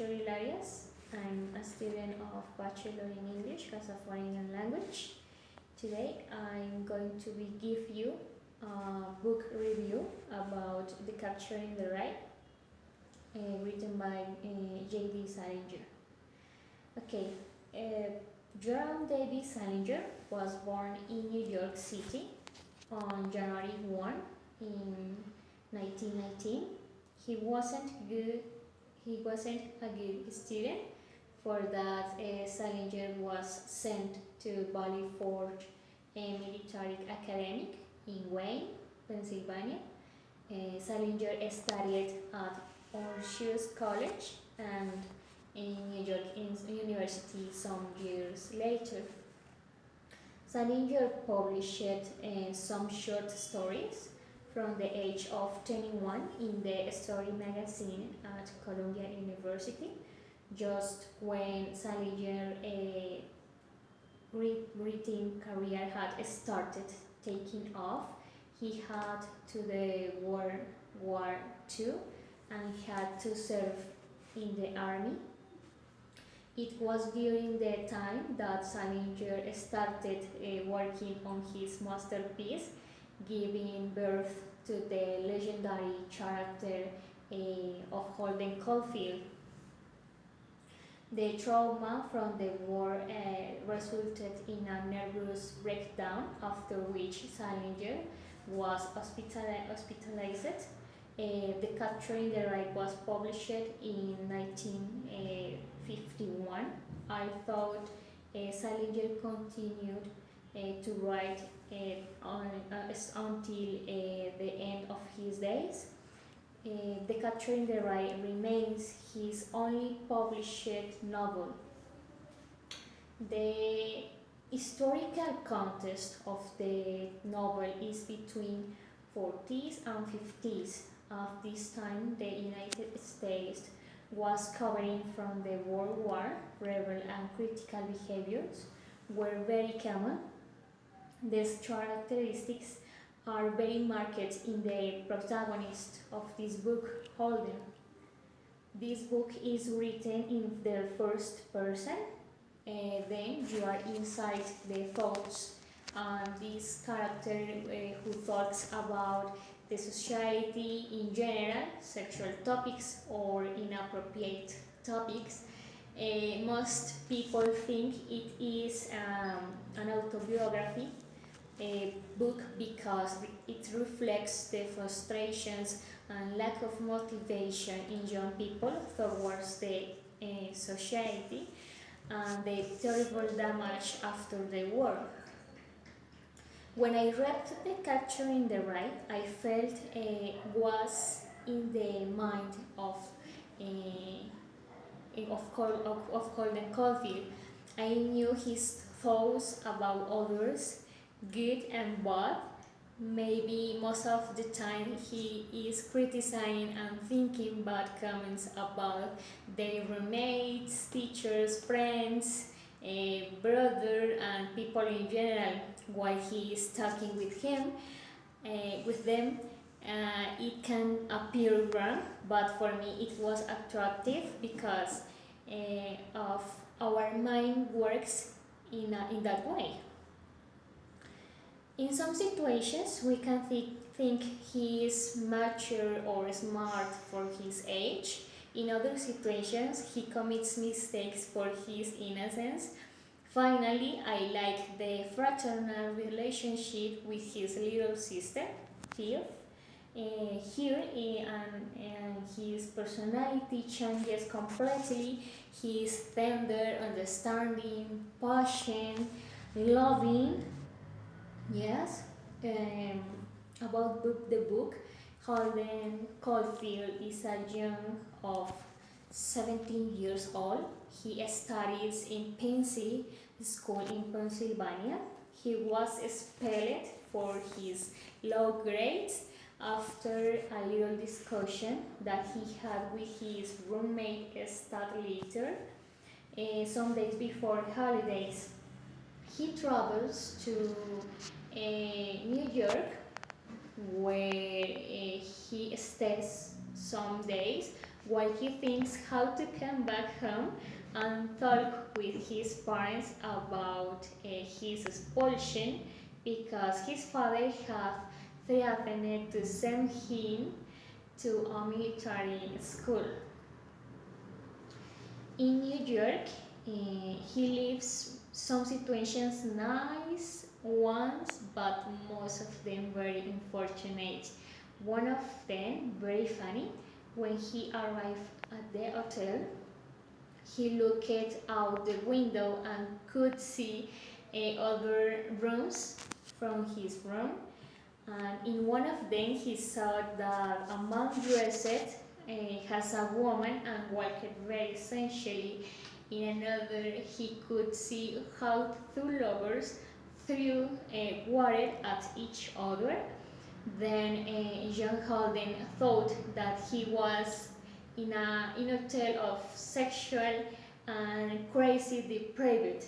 Salinger Arias. I'm a student of Bachelor in English as a foreign language. Today I'm going to give you a book review about The Capturing the Right, written by J.D. Salinger. Okay, Jerome David Salinger was born in New York City on January 1 in 1919. He wasn't a good student. For that, Salinger was sent to Valley Forge Military Academy in Wayne, Pennsylvania. Salinger studied at Orange College and in New York University some years later. Salinger published some short stories from the age of 21 in the Story magazine at Columbia University. Just when Salinger's writing career had started taking off, he had to the World War II and had to serve in the army. It was during the time that Salinger started working on his masterpiece, giving birth to the legendary character of Holden Caulfield. The trauma from the war resulted in a nervous breakdown, after which Salinger was hospitalized. The Capturing the Right was published in 1951. I thought Salinger continued to write until the end of his days. The Capturing the Right remains his only published novel. The historical context of the novel is between 40s and 50s. At this time, the United States was covering from the World War. Rebel and critical behaviors were very common. These characteristics are very marked in the protagonist of this book, Holden. This book is written in the first person. Then you are inside the thoughts and this character who talks about the society in general, sexual topics or inappropriate topics. Most people think it is an autobiography book because it reflects the frustrations and lack of motivation in young people towards the society and the terrible damage after the war. When I read The Capturing the Right, I felt was in the mind of Holden Caulfield. I knew his thoughts about others, good and bad. Maybe most of the time he is criticizing and thinking bad comments about their roommates, teachers, friends, brother and people in general while he is talking with them. It can appear wrong, but for me it was attractive because of our mind works in that way. In some situations, we can think he is mature or smart for his age. In other situations, he commits mistakes for his innocence. Finally, I like the fraternal relationship with his little sister, Phil. Here, his personality changes completely. He is tender, understanding, patient, loving. Yes. About the book, Holden Caulfield is a young of 17 years old. He studies in Pencil School in Pennsylvania. He was expelled for his low grades after a little discussion that he had with his roommate later, some days before holidays. He travels to New York, where he stays some days while he thinks how to come back home and talk with his parents about his expulsion because his father had threatened to send him to a military school. In New York, he lives some situations nice ones, but most of them very unfortunate. One of them very funny. When he arrived at the hotel, he looked out the window and could see other rooms from his room. And in one of them, he saw that a man dressed has a woman and walked very sensually. In another, he could see how two lovers threw water at each other. Then John Holden thought that he was in a hotel of sexual and crazy depraved.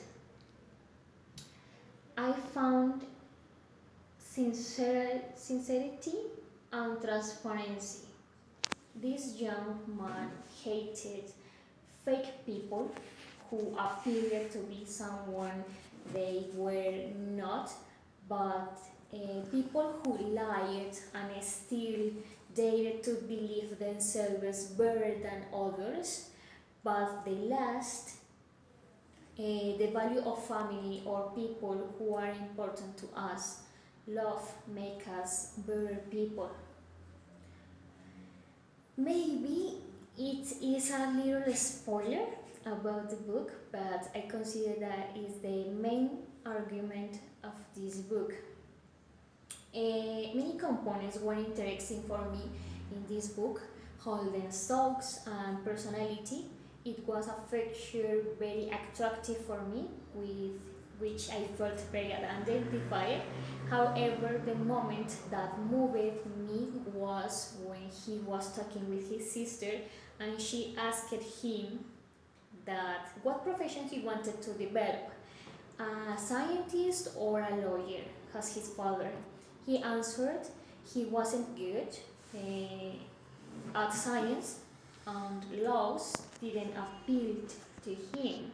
I found sincerity and transparency. This young man hated fake people who appeared to be someone they were not, but people who lied and still dared to believe themselves better than others, but they lost the value of family or people who are important to us. Love makes us better people. Maybe it is a little spoiler about the book, but I consider that is the main argument of this book. Many components were interesting for me in this book. Holden's thoughts and personality. It was a picture very attractive for me, with which I felt very identified. However, the moment that moved me was when he was talking with his sister and she asked him that what profession he wanted to develop, a scientist or a lawyer, as his father. He answered he wasn't good at science and laws didn't appeal to him.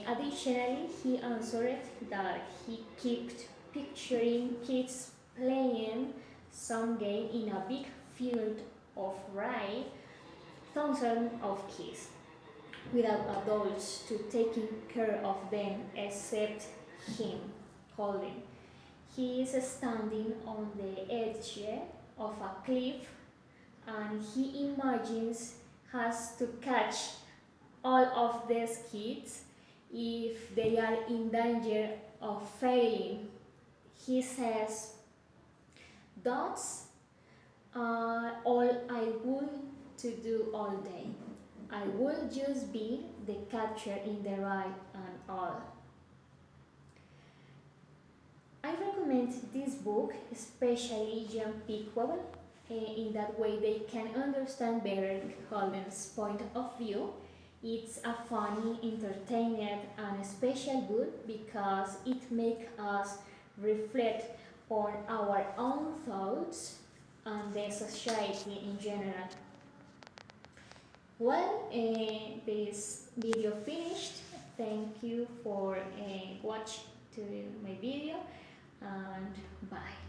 Additionally, he answered that he kept picturing kids playing some game in a big field of rye, thousands of kids, without adults to taking care of them except him, Holden. He is standing on the edge of a cliff and he imagines has to catch all of these kids if they are in danger of failing. He says, that's all I want to do all day. I will just be the catcher in the rye and all. I recommend this book, especially young people, in that way they can understand better Holden's point of view. It's a funny, entertaining, and a special book because it makes us reflect on our own thoughts and the society in general. Well, this video finished. Thank you for watching my video and bye.